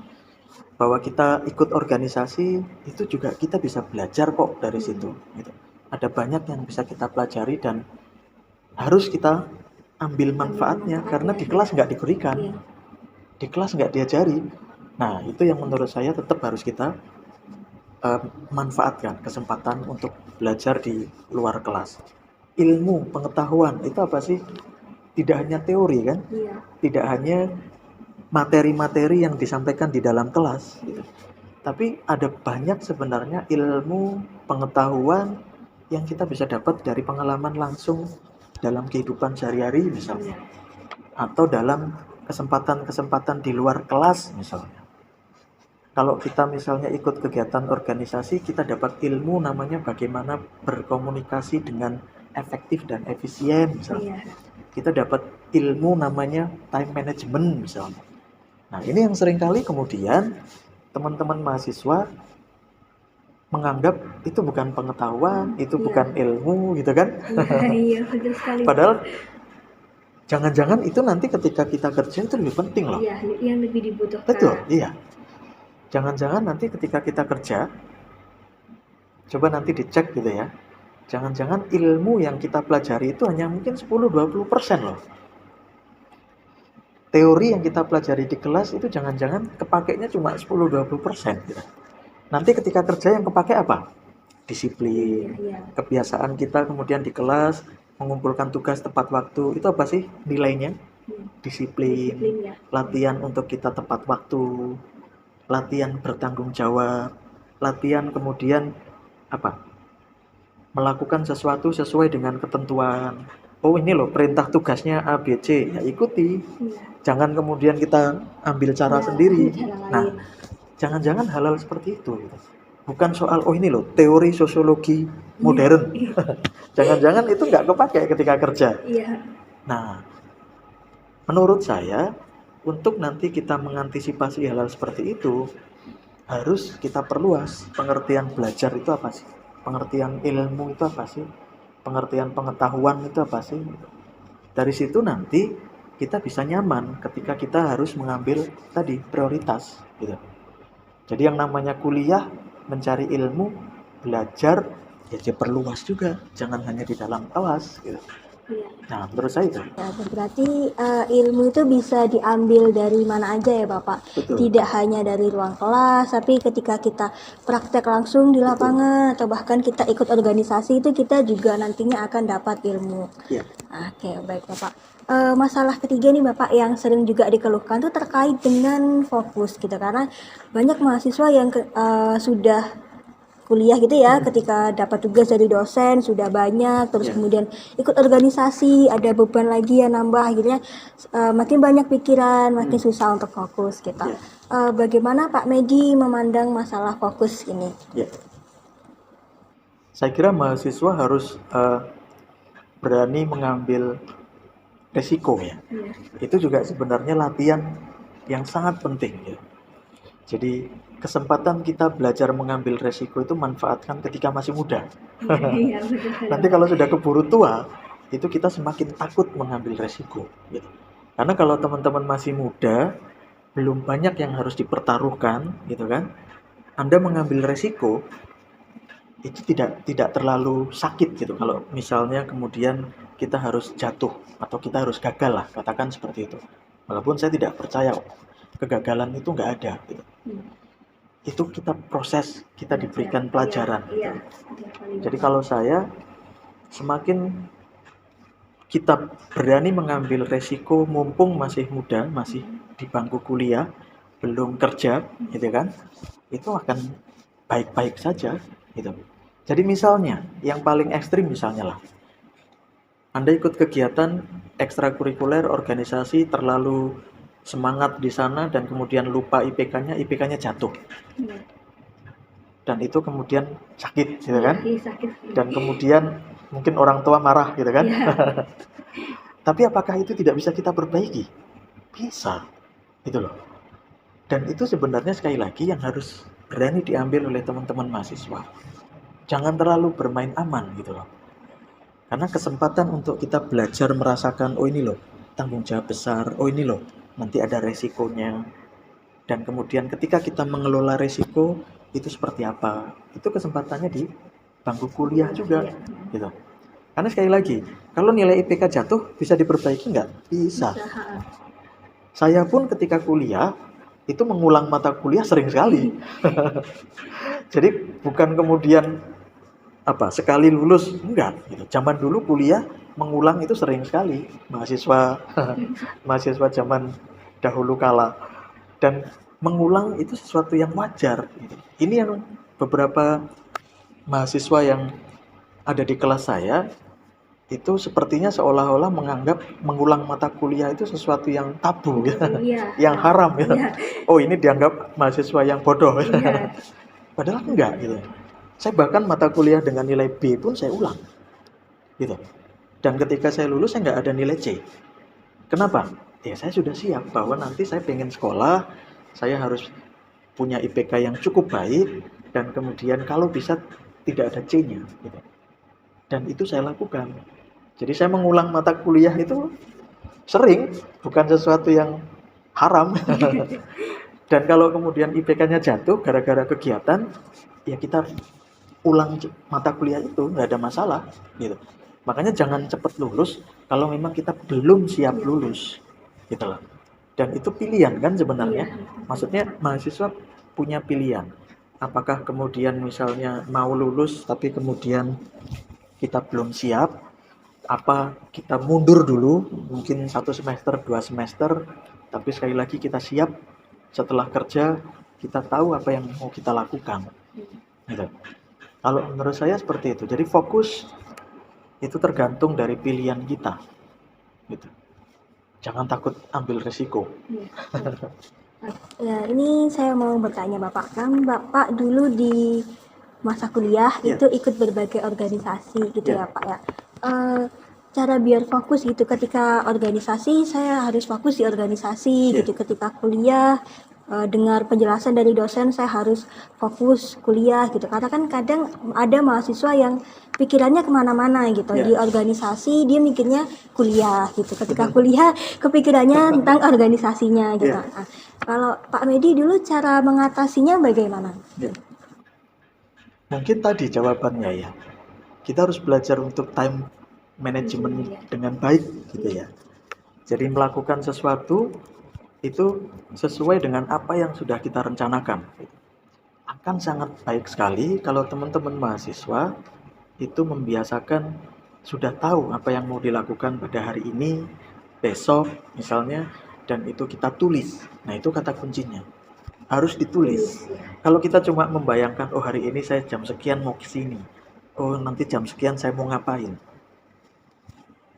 Bahwa kita ikut organisasi itu juga kita bisa belajar kok dari situ gitu. Ada banyak yang bisa kita pelajari dan harus kita ambil manfaatnya karena di kelas nggak diberikan,
Iya.
di kelas nggak diajari. Nah itu yang menurut saya tetap harus kita manfaatkan kesempatan untuk belajar di luar kelas. Ilmu, pengetahuan itu apa sih? Tidak hanya teori kan?
Iya.
Tidak hanya materi-materi yang disampaikan di dalam kelas gitu. Tapi ada banyak sebenarnya ilmu, pengetahuan yang kita bisa dapat dari pengalaman langsung dalam kehidupan sehari-hari misalnya. Atau dalam kesempatan-kesempatan di luar kelas misalnya. Kalau kita misalnya ikut kegiatan organisasi, kita dapat ilmu namanya bagaimana berkomunikasi dengan efektif dan efisien misalnya.
Iya.
Kita dapat ilmu namanya time management misalnya. Nah ini yang seringkali kemudian teman-teman mahasiswa menganggap itu bukan pengetahuan, itu
Iya.
bukan ilmu gitu kan.
Iya, betul sekali.
Padahal jangan-jangan itu nanti ketika kita kerja itu lebih penting loh.
Iya, yang lebih dibutuhkan.
Betul, iya. Jangan-jangan nanti ketika kita kerja, coba nanti dicek gitu ya. Jangan-jangan ilmu yang kita pelajari itu hanya mungkin 10-20% loh. Teori yang kita pelajari di kelas itu jangan-jangan kepakainya cuma 10-20% gitu. Nanti ketika kerja yang kepakai apa? Disiplin,
Iya.
kebiasaan kita kemudian di kelas mengumpulkan tugas tepat waktu. Itu apa sih nilainya? Disiplin,
Disiplin ya.
latihan untuk kita tepat waktu, latihan bertanggung jawab, latihan kemudian apa? Melakukan sesuatu sesuai dengan ketentuan. Oh ini loh perintah tugasnya A, B, C, ya ikuti.
Iya.
Jangan kemudian kita ambil cara
Ya,
sendiri.
cara
Nah,
lain.
jangan-jangan hal-hal seperti itu. Gitu. Bukan soal, oh ini loh teori sosiologi modern. Jangan-jangan itu nggak kepakai ketika kerja.
Iya.
Nah, menurut saya, untuk nanti kita mengantisipasi hal-hal seperti itu, harus kita perluas pengertian belajar itu apa sih? Pengertian ilmu itu apa sih? Pengertian pengetahuan itu apa sih? Dari situ nanti kita bisa nyaman ketika kita harus mengambil tadi prioritas gitu. Jadi yang namanya kuliah, mencari ilmu, belajar, ya perluas juga. Jangan hanya di dalam kelas gitu.
Iya.
Nah, menurut saya itu.
Ya, berarti ilmu itu bisa diambil dari mana aja ya Bapak?
Betul.
Tidak hanya dari ruang kelas, tapi ketika kita praktek langsung di lapangan atau bahkan kita ikut organisasi itu kita juga nantinya akan dapat ilmu.
Iya.
Oke, baik Bapak. Masalah ketiga nih Bapak yang sering juga dikeluhkan tuh terkait dengan fokus gitu, karena banyak mahasiswa yang sudah kuliah gitu ya, ketika dapat tugas dari dosen sudah banyak, terus
Ya.
kemudian ikut organisasi ada beban lagi yang nambah, akhirnya makin banyak pikiran, makin susah untuk fokus gitu.
Ya.
Bagaimana Pak Medi memandang masalah fokus ini?
Ya. Saya kira mahasiswa harus berani mengambil resiko ya.
Iya.
Itu juga sebenarnya latihan yang sangat penting ya. Jadi kesempatan kita belajar mengambil resiko itu manfaatkan ketika masih muda.
Iya, betul.
Nanti kalau sudah keburu tua, itu kita semakin takut mengambil resiko. Gitu. Karena kalau teman-teman masih muda, belum banyak yang harus dipertaruhkan, gitu kan? Anda mengambil resiko itu tidak terlalu sakit gitu. Kalau misalnya kemudian kita harus jatuh atau kita harus gagal lah, katakan seperti itu. Walaupun saya tidak percaya kegagalan itu nggak ada. Gitu. Itu kita proses, kita diberikan pelajaran.
Iya.
Jadi kalau saya semakin kita berani mengambil resiko mumpung masih muda, masih di bangku kuliah, belum kerja, gitu kan, itu akan baik-baik saja, gitu. Jadi misalnya, yang paling ekstrim misalnya lah, Anda ikut kegiatan ekstrakurikuler organisasi terlalu semangat di sana dan kemudian lupa IPK-nya jatuh. Dan itu kemudian sakit, gitu kan?
Sakit.
Dan kemudian mungkin orang tua marah, gitu kan?
Iya.
Tapi apakah itu tidak bisa kita perbaiki? Bisa, gitu loh. Dan itu sebenarnya sekali lagi yang harus berani diambil oleh teman-teman mahasiswa. Jangan terlalu bermain aman gitu loh. Karena kesempatan untuk kita belajar merasakan, oh ini loh tanggung jawab besar, oh ini loh nanti ada resikonya. Dan kemudian ketika kita mengelola resiko itu seperti apa, itu kesempatannya di bangku kuliah juga gitu. Karena sekali lagi, kalau nilai IPK jatuh bisa diperbaiki nggak? Bisa. Saya pun ketika kuliah itu mengulang mata kuliah sering sekali. Jadi bukan kemudian sekali lulus, enggak gitu. Zaman dulu kuliah mengulang itu sering sekali, mahasiswa mahasiswa zaman dahulu kala, dan mengulang itu sesuatu yang wajar gitu. Ini yang beberapa mahasiswa yang ada di kelas saya itu sepertinya seolah-olah menganggap mengulang mata kuliah itu sesuatu yang tabu ya, yang haram ya. Oh, ini dianggap mahasiswa yang bodoh ya. Padahal enggak gitu. Saya bahkan mata kuliah dengan nilai B pun saya ulang gitu. Dan ketika saya lulus saya nggak ada nilai C. Kenapa? Ya saya sudah siap bahwa nanti saya pengen sekolah, saya harus punya IPK yang cukup baik, dan kemudian kalau bisa tidak ada C-nya gitu. Dan itu saya lakukan. Jadi saya mengulang mata kuliah itu sering, bukan sesuatu yang haram. Dan kalau kemudian IPK-nya jatuh gara-gara kegiatan, ya kita ulang mata kuliah itu, nggak ada masalah gitu. Makanya jangan cepat lulus kalau memang kita belum siap lulus gitu loh. Dan itu pilihan kan sebenarnya. Maksudnya mahasiswa punya pilihan. Apakah kemudian misalnya mau lulus tapi kemudian kita belum siap, apa kita mundur dulu mungkin 1 semester 2 semester, tapi sekali lagi kita siap setelah kerja, kita tahu apa yang mau kita lakukan gitu. Kalau menurut saya seperti itu. Jadi fokus itu tergantung dari pilihan kita gitu. Jangan takut ambil resiko.
Ya, ini saya mau bertanya Bapak, kan Bapak dulu di masa kuliah itu ikut berbagai organisasi gitu ya Pak ya. Cara biar fokus gitu, ketika organisasi saya harus fokus di organisasi gitu, ketika kuliah dengar penjelasan dari dosen saya harus fokus kuliah gitu. Karena kan kadang ada mahasiswa yang pikirannya kemana-mana gitu, di organisasi dia mikirnya kuliah gitu, ketika kuliah kepikirannya tentang organisasinya gitu. Nah, kalau Pak Medi dulu cara mengatasinya bagaimana?
Mungkin tadi jawabannya ya, kita harus belajar untuk time management dengan baik gitu ya. Jadi melakukan sesuatu itu sesuai dengan apa yang sudah kita rencanakan. Akan sangat baik sekali kalau teman-teman mahasiswa itu membiasakan sudah tahu apa yang mau dilakukan pada hari ini, besok misalnya, dan itu kita tulis. Nah itu kata kuncinya, harus ditulis. Kalau kita cuma membayangkan, oh hari ini saya jam sekian mau ke sini, oh nanti jam sekian saya mau ngapain,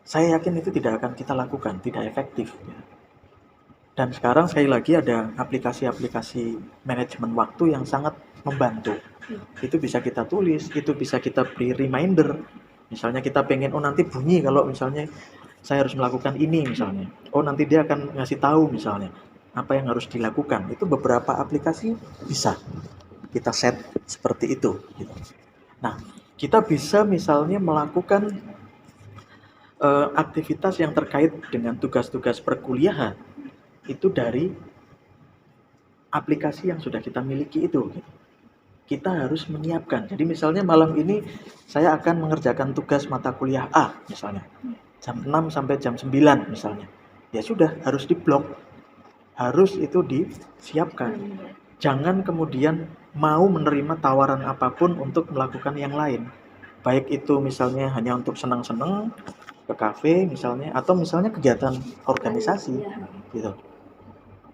saya yakin itu tidak akan kita lakukan, tidak efektif. Dan sekarang sekali lagi ada aplikasi-aplikasi manajemen waktu yang sangat membantu. Itu bisa kita tulis, itu bisa kita beri reminder. Misalnya kita pengen, oh nanti bunyi kalau misalnya saya harus melakukan ini misalnya. Oh nanti dia akan ngasih tahu misalnya apa yang harus dilakukan. Itu beberapa aplikasi bisa kita set seperti itu. Nah, kita bisa misalnya melakukan aktivitas yang terkait dengan tugas-tugas perkuliahan itu dari aplikasi yang sudah kita miliki itu. Kita harus menyiapkan. Jadi misalnya malam ini saya akan mengerjakan tugas mata kuliah A misalnya, jam 6 sampai jam 9 misalnya. Ya sudah, harus diblok. Harus itu disiapkan. Jangan kemudian mau menerima tawaran apapun untuk melakukan yang lain. Baik itu misalnya hanya untuk senang-senang ke kafe misalnya, atau misalnya kegiatan organisasi gitu.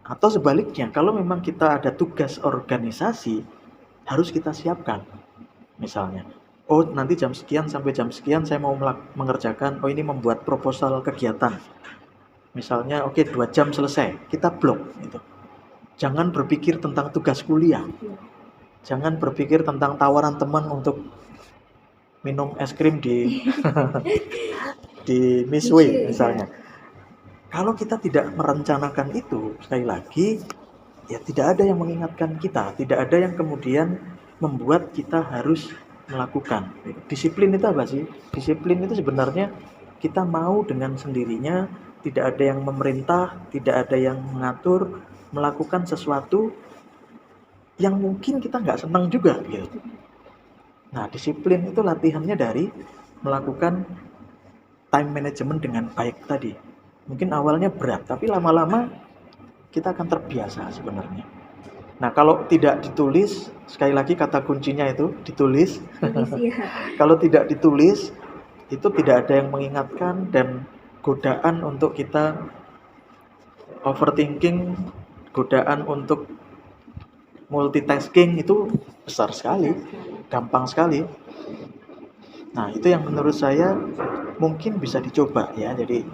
Atau sebaliknya, kalau memang kita ada tugas organisasi, harus kita siapkan. Misalnya, oh nanti jam sekian sampai jam sekian saya mau mengerjakan, oh ini membuat proposal kegiatan. Misalnya, oke 2 jam selesai, kita blok gitu. Jangan berpikir tentang tugas kuliah. Jangan berpikir tentang tawaran teman untuk minum es krim di di Missway misalnya. Kalau kita tidak merencanakan itu, sekali lagi ya tidak ada yang mengingatkan kita, tidak ada yang kemudian membuat kita harus melakukan. Disiplin itu apa sih? Disiplin itu sebenarnya kita mau dengan sendirinya, tidak ada yang memerintah, tidak ada yang mengatur, melakukan sesuatu yang mungkin kita nggak senang juga gitu. Nah, disiplin itu latihannya dari melakukan time management dengan baik tadi. Mungkin awalnya berat, tapi lama-lama kita akan terbiasa sebenarnya. Nah, kalau tidak ditulis, sekali lagi kata kuncinya itu ditulis. Kalau tidak ditulis, itu tidak ada yang mengingatkan dan godaan untuk kita overthinking, godaan untuk multitasking itu besar sekali, gampang sekali. Nah, itu yang menurut saya mungkin bisa dicoba ya. Jadi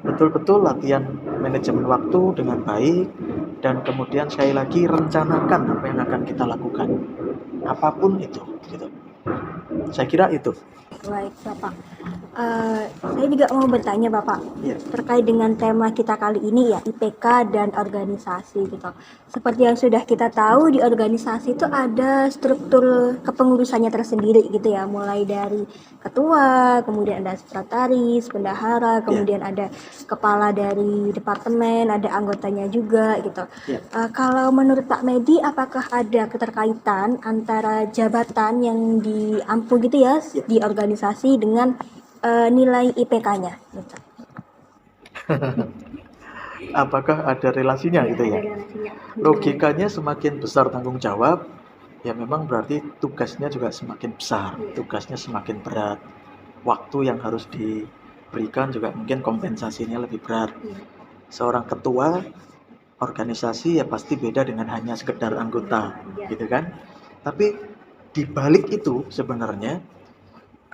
betul-betul latihan manajemen waktu dengan baik, dan kemudian sekali lagi rencanakan apa yang akan kita lakukan, apapun itu gitu. Saya kira itu.
Baik, Bapak. Saya juga mau bertanya, Bapak,
Ya.
terkait dengan tema kita kali ini ya, IPK dan organisasi gitu. Seperti yang sudah kita tahu, di organisasi itu ada struktur kepengurusannya tersendiri gitu ya, mulai dari ketua, kemudian ada sekretaris, bendahara, kemudian ada kepala dari departemen, ada anggotanya juga gitu.
Ya.
Kalau menurut Pak Medi, apakah ada keterkaitan antara jabatan yang diampu gitu ya di organisasi dengan nilai IPK-nya gitu?
Apakah ada relasinya gitu ya?
Ada relasinya.
Logikanya semakin besar tanggung jawab, ya memang berarti tugasnya juga semakin besar, tugasnya semakin berat. Waktu yang harus diberikan juga mungkin kompensasinya lebih berat. Seorang ketua organisasi ya pasti beda dengan hanya sekedar anggota, gitu kan? Tapi di balik itu sebenarnya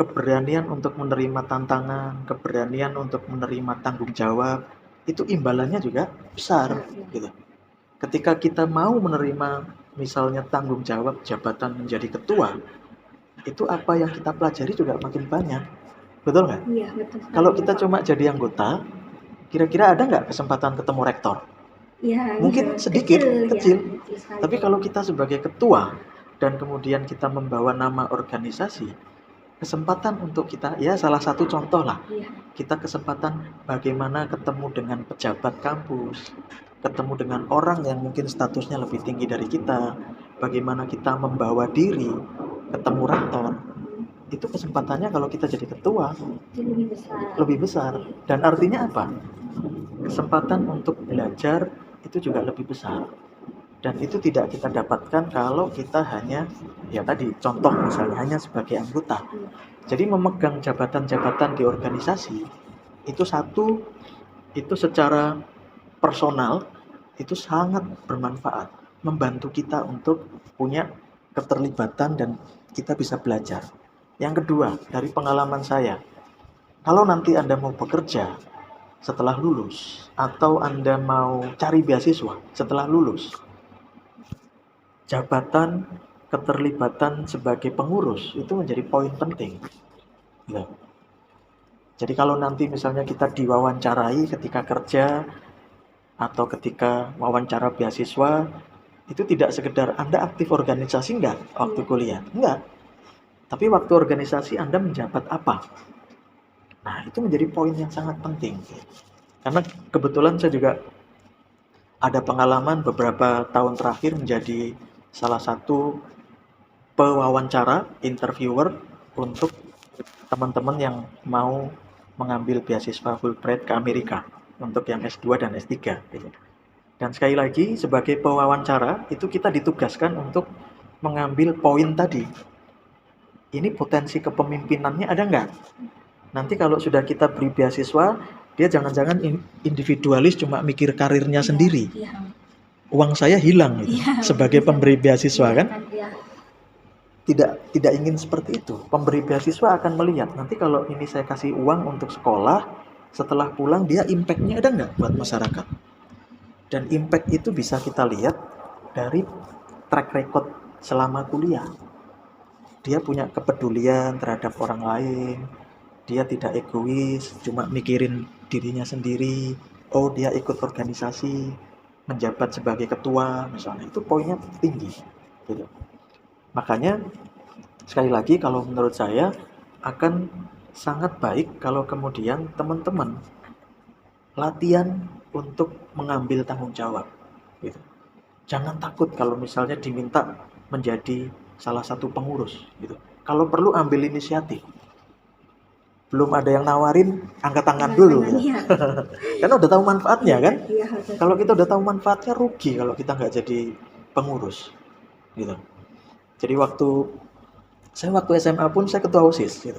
keberanian untuk menerima tantangan, keberanian untuk menerima tanggung jawab, itu imbalannya juga besar gitu. Ketika kita mau menerima misalnya tanggung jawab jabatan menjadi ketua, itu apa yang kita pelajari juga makin banyak. Betul nggak?
Iya, betul.
Kalau kita cuma jadi anggota, kira-kira ada nggak kesempatan ketemu rektor?
Ya,
Mungkin sedikit, kecil. Tapi kalau kita sebagai ketua dan kemudian kita membawa nama organisasi, kesempatan untuk kita, ya salah satu contoh lah, kita kesempatan bagaimana ketemu dengan pejabat kampus, ketemu dengan orang yang mungkin statusnya lebih tinggi dari kita, bagaimana kita membawa diri, ketemu rektor, itu kesempatannya kalau kita jadi ketua lebih besar. Dan artinya apa? Kesempatan untuk belajar itu juga lebih besar. Dan itu tidak kita dapatkan kalau kita hanya, ya tadi contoh misalnya hanya sebagai anggota. Jadi memegang jabatan-jabatan di organisasi itu itu secara personal itu sangat bermanfaat, membantu kita untuk punya keterlibatan dan kita bisa belajar. Yang kedua, dari pengalaman saya, kalau nanti Anda mau bekerja setelah lulus atau Anda mau cari beasiswa setelah lulus, jabatan keterlibatan sebagai pengurus itu menjadi poin penting. Ya. Jadi kalau nanti misalnya kita diwawancarai ketika kerja atau ketika wawancara beasiswa, itu tidak sekedar Anda aktif organisasi enggak waktu kuliah, enggak. Tapi waktu organisasi Anda menjabat apa? Nah, itu menjadi poin yang sangat penting. Karena kebetulan saya juga ada pengalaman beberapa tahun terakhir menjadi salah satu pewawancara, interviewer untuk teman-teman yang mau mengambil beasiswa Fulbright ke Amerika untuk yang S2 dan S3 gitu. Dan sekali lagi sebagai pewawancara itu kita ditugaskan untuk mengambil poin tadi. Ini potensi kepemimpinannya ada nggak? Nanti kalau sudah kita beri beasiswa, dia jangan-jangan individualis cuma mikir karirnya sendiri. Uang saya hilang gitu, sebagai pemberi beasiswa kan? Tidak ingin seperti itu. Pemberi beasiswa akan melihat nanti kalau ini saya kasih uang untuk sekolah, setelah pulang dia impact-nya ada nggak buat masyarakat? Dan impact itu bisa kita lihat dari track record selama kuliah. Dia punya kepedulian terhadap orang lain, dia tidak egois, cuma mikirin dirinya sendiri. Oh, dia ikut organisasi, menjabat sebagai ketua misalnya, itu poinnya tinggi gitu. Makanya sekali lagi kalau menurut saya akan sangat baik kalau kemudian teman-teman latihan untuk mengambil tanggung jawab gitu. Jangan takut kalau misalnya diminta menjadi salah satu pengurus gitu. Kalau perlu ambil inisiatif. Belum ada yang nawarin, angkat tangan dulu ya.
Iya.
Karena udah tahu manfaatnya kan.
Iya, betul.
Kalau kita udah tahu manfaatnya, rugi kalau kita nggak jadi pengurus gitu. Jadi waktu SMA pun saya ketua OSIS gitu.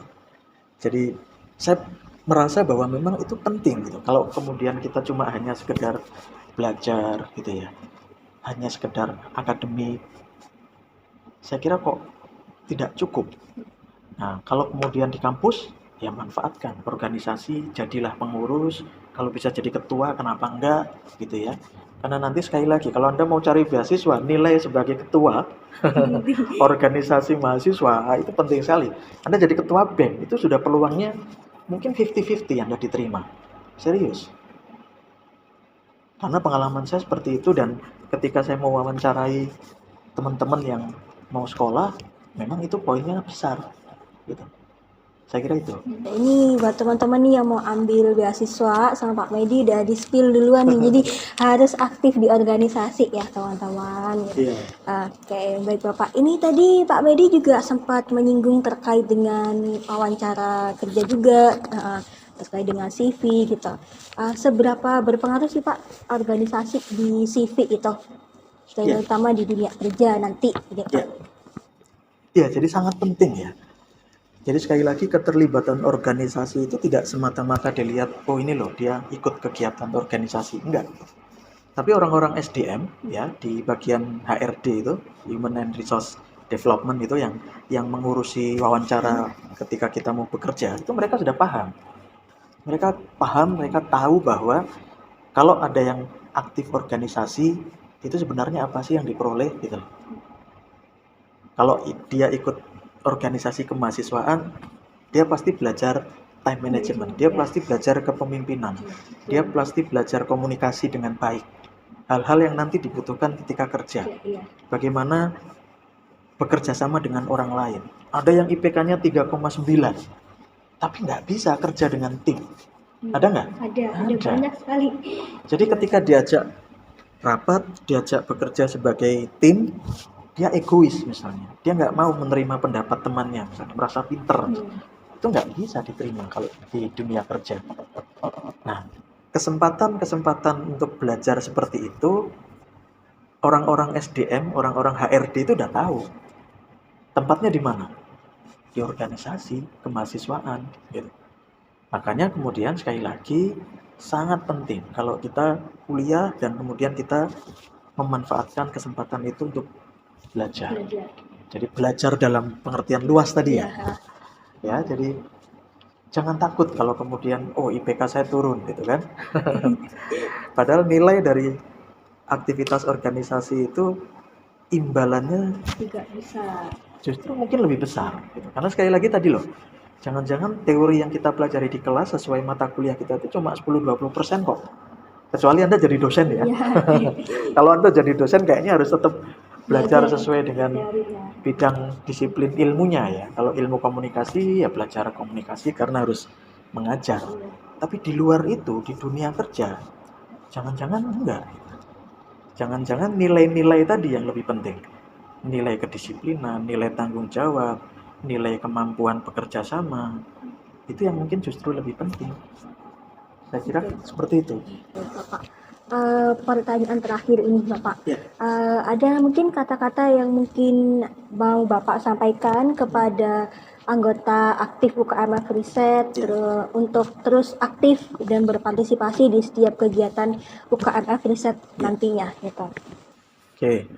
Jadi saya merasa bahwa memang itu penting gitu. Kalau kemudian kita cuma hanya sekedar belajar gitu ya, hanya sekedar akademik, saya kira kok tidak cukup. Nah, kalau kemudian di kampus, ya manfaatkan organisasi, jadilah pengurus. Kalau bisa jadi ketua, kenapa enggak gitu ya. Karena nanti sekali lagi, kalau Anda mau cari beasiswa, nilai sebagai ketua organisasi mahasiswa, itu penting sekali. Anda jadi ketua BEM, itu sudah peluangnya mungkin 50-50 yang nggak diterima. Serius. Karena pengalaman saya seperti itu, dan ketika saya mau wawancarai teman-teman yang mau sekolah, memang itu poinnya besar. Gitu. Saya kira itu.
Ini buat teman-teman nih yang mau ambil beasiswa sama Pak Medi udah di spill duluan nih. Jadi harus aktif di organisasi ya teman-teman.
Iya.
Oke, baik Bapak. Ini tadi Pak Medi juga sempat menyinggung terkait dengan wawancara kerja juga, terkait dengan CV gitu. Seberapa berpengaruh sih Pak organisasi di CV itu? Terutama di dunia kerja nanti gitu.
Ya, jadi sangat penting ya. Jadi sekali lagi keterlibatan organisasi itu tidak semata-mata dilihat, oh ini loh dia ikut kegiatan organisasi, enggak. Tapi orang-orang SDM ya di bagian HRD itu, Human and Resource Development itu yang mengurusi wawancara ketika kita mau bekerja, itu mereka sudah paham. Mereka paham, mereka tahu bahwa kalau ada yang aktif organisasi itu sebenarnya apa sih yang diperoleh gitu. Kalau dia ikut organisasi kemahasiswaan, dia pasti belajar time management, dia pasti belajar kepemimpinan, dia pasti belajar komunikasi dengan baik, hal-hal yang nanti dibutuhkan ketika kerja, bagaimana bekerja sama dengan orang lain. Ada yang IPK-nya 3,9 tapi nggak bisa kerja dengan tim, ada nggak?
Ada banyak sekali.
Jadi ketika diajak rapat, diajak bekerja sebagai tim, dia egois misalnya, dia nggak mau menerima pendapat temannya, misalnya merasa pinter, itu nggak bisa diterima kalau di dunia kerja. Nah, kesempatan untuk belajar seperti itu, orang-orang SDM, orang-orang HRD itu udah tahu tempatnya di mana, di organisasi kemahasiswaan gitu. Makanya kemudian sekali lagi sangat penting kalau kita kuliah dan kemudian kita memanfaatkan kesempatan itu untuk belajar. Jadi belajar dalam pengertian luas tadi ya. Ya, jadi jangan takut kalau kemudian IPK saya turun gitu kan. Padahal nilai dari aktivitas organisasi itu imbalannya
juga bisa
justru mungkin lebih besar gitu. Karena sekali lagi tadi loh, jangan-jangan teori yang kita pelajari di kelas sesuai mata kuliah kita itu cuma 10-20% kok. Kecuali Anda jadi dosen ya. Kalau Anda jadi dosen kayaknya harus tetap belajar sesuai dengan bidang disiplin ilmunya ya. Kalau ilmu komunikasi ya belajar komunikasi karena harus mengajar. Tapi di luar itu, di dunia kerja, jangan-jangan enggak. Jangan-jangan nilai-nilai tadi yang lebih penting. Nilai kedisiplinan, nilai tanggung jawab, nilai kemampuan bekerja sama. Itu yang mungkin justru lebih penting. Saya kira seperti itu.
Pertanyaan terakhir ini Bapak, ada mungkin kata-kata yang mungkin mau Bapak sampaikan kepada anggota aktif UKMF Riset untuk terus aktif dan berpartisipasi di setiap kegiatan UKMF Riset nantinya gitu.
Oke.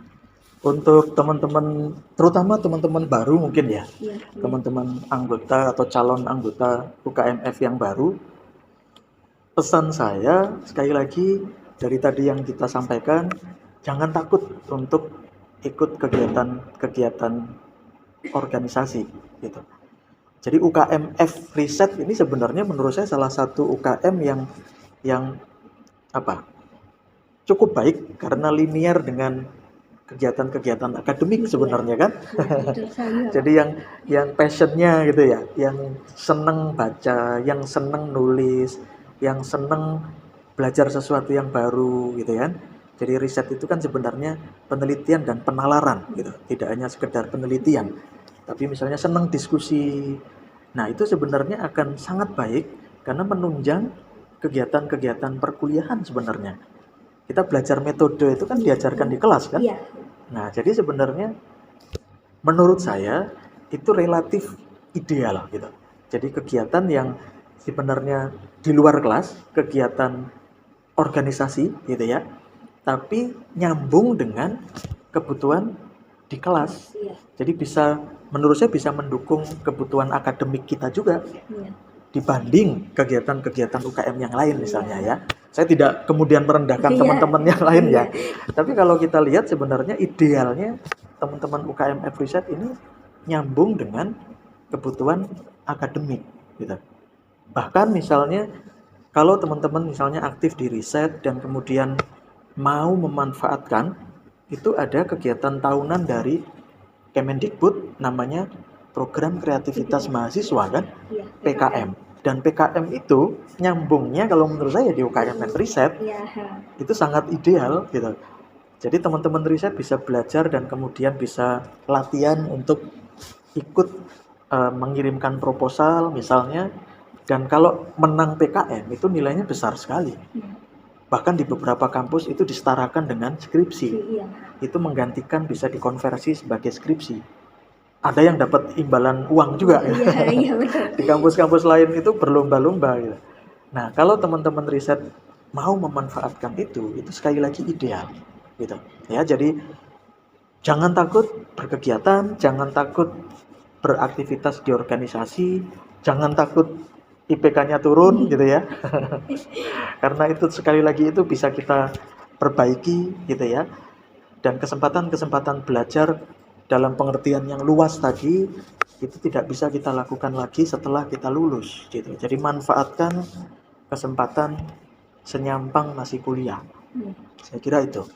Untuk teman-teman, terutama teman-teman baru mungkin ya, teman-teman anggota atau calon anggota UKMF yang baru, pesan saya sekali lagi dari tadi yang kita sampaikan, jangan takut untuk ikut kegiatan organisasi gitu. Jadi UKMF Riset ini sebenarnya menurut saya salah satu UKM yang cukup baik karena linear dengan kegiatan-kegiatan akademik sebenarnya kan.
Betul sekali, Pak.
Jadi yang passionnya gitu ya, yang seneng baca, yang seneng nulis, yang seneng belajar sesuatu yang baru gitu kan. Jadi riset itu kan sebenarnya penelitian dan penalaran gitu, tidak hanya sekedar penelitian, tapi misalnya seneng diskusi. Nah, itu sebenarnya akan sangat baik karena menunjang kegiatan-kegiatan perkuliahan sebenarnya. Kita belajar metode itu kan diajarkan di kelas kan.
Iya.
Nah, jadi sebenarnya menurut saya itu relatif ideal gitu. Jadi kegiatan yang sebenarnya di luar kelas, kegiatan organisasi gitu ya, tapi nyambung dengan kebutuhan di kelas.
Iya.
Jadi bisa, menurut saya bisa mendukung kebutuhan akademik kita juga
Iya.
dibanding kegiatan-kegiatan UKM yang lain misalnya ya. Saya tidak kemudian merendahkan
Iya.
teman-teman yang lain ya.
Iya.
Tapi kalau kita lihat sebenarnya idealnya teman-teman UKM Riset ini nyambung dengan kebutuhan akademik gitu. Bahkan misalnya kalau teman-teman misalnya aktif di riset dan kemudian mau memanfaatkan, itu ada kegiatan tahunan dari Kemendikbud namanya Program Kreativitas Mahasiswa kan,
Iya.
PKM. Dan PKM itu nyambungnya kalau menurut saya di UKM Riset
Iya.
itu sangat ideal gitu. Jadi teman-teman riset bisa belajar dan kemudian bisa latihan untuk ikut mengirimkan proposal misalnya, dan kalau menang PKM itu nilainya besar sekali. Bahkan di beberapa kampus itu disetarakan dengan skripsi.
Iya.
Itu menggantikan, bisa dikonversi sebagai skripsi. Ada yang dapat imbalan uang juga.
Iya, iya betul.
Di kampus-kampus lain itu berlomba-lomba gitu. Nah, kalau teman-teman riset mau memanfaatkan itu sekali lagi ideal gitu. Ya, jadi jangan takut berkegiatan, jangan takut beraktivitas di organisasi, jangan takut IPK-nya turun gitu ya. Karena itu sekali lagi itu bisa kita perbaiki gitu ya. Dan kesempatan-kesempatan belajar dalam pengertian yang luas tadi itu tidak bisa kita lakukan lagi setelah kita lulus gitu. Jadi manfaatkan kesempatan senyampang masih kuliah. Saya kira itu.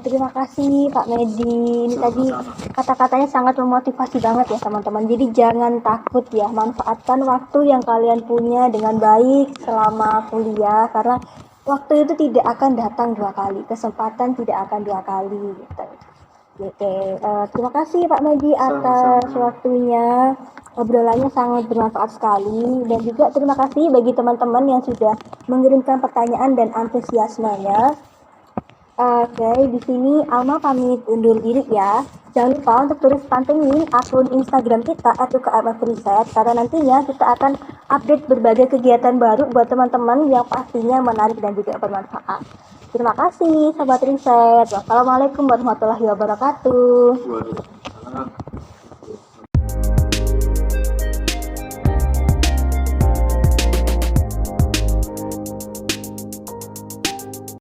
Terima kasih Pak Medi. Ini tadi kata-katanya sangat memotivasi banget ya teman-teman. Jadi jangan takut ya, manfaatkan waktu yang kalian punya dengan baik selama kuliah, karena waktu itu tidak akan datang dua kali, kesempatan tidak akan dua kali gitu. Oke, terima kasih Pak Medi atas waktunya. Obrolannya sangat bermanfaat sekali, dan juga terima kasih bagi teman-teman yang sudah mengirimkan pertanyaan dan antusiasmenya. Oke, di sini Alma pamit undur diri ya. Jangan lupa untuk terus pantengin akun Instagram kita @ukmfriset, karena nantinya kita akan update berbagai kegiatan baru buat teman-teman yang pastinya menarik dan juga bermanfaat. Terima kasih Sobat Riset. Wassalamualaikum warahmatullahi wabarakatuh.